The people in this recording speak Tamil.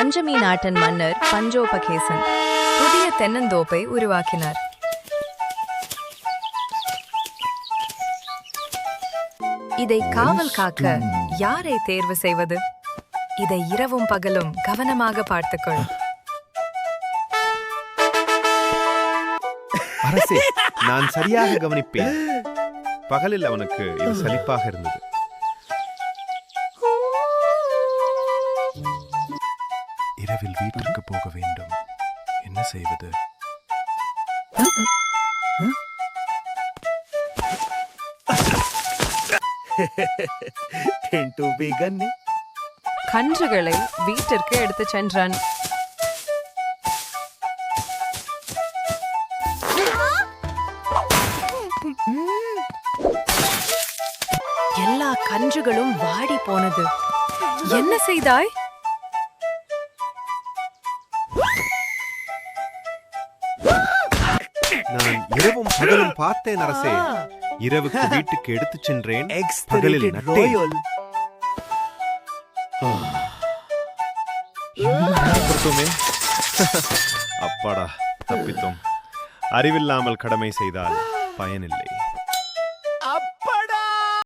பஞ்சமி நாட்டின் மன்னர் பஞ்சோபகேசன் புதிய தென்னந்தோப்பை உருவாக்கினார். இதை காவல் காக்க யாரை தேர்வு செய்வது? இதை இரவும் பகலும் கவனமாக பார்த்துக்கொள். அரசே, நான் சரியாக கவனிப்பேன். பகலில் அவனுக்கு இது சலிப்பாக இருந்தது. இரவில் வீட்டிற்கு போக வேண்டும். என்ன செய்வது? கன்றுகளை வீட்டிற்கு எடுத்துச் சென்றான். எல்லா கன்றுகளும் வாடி போனது. என்ன செய்தாய்? நான் இரவும் பகலும் பார்த்தேன் அரசே. இரவுக்கு வீட்டுக்கு எடுத்துச் சென்றேன், பகலில் நட்டேன். அப்பாடா, தப்பித்தோம். அறிவில்லாமல் கடமை செய்தால் பயனில்லை.